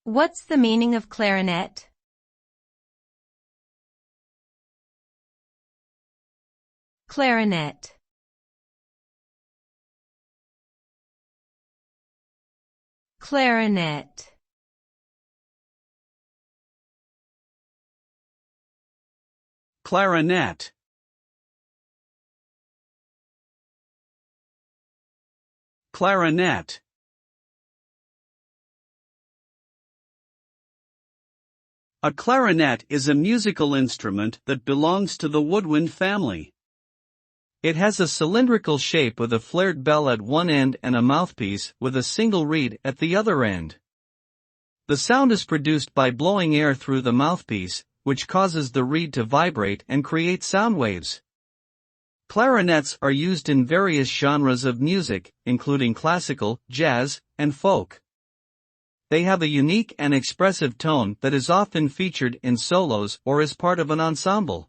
What's the meaning of clarinet? Clarinet. Clarinet. Clarinet. Clarinet. A clarinet is a musical instrument that belongs to the woodwind family. It has a cylindrical shape with a flared bell at one end and a mouthpiece with a single reed at the other end. The sound is produced by blowing air through the mouthpiece, which causes the reed to vibrate and create sound waves. Clarinets are used in various genres of music, including classical, jazz, and folk. They have a unique and expressive tone that is often featured in solos or as part of an ensemble.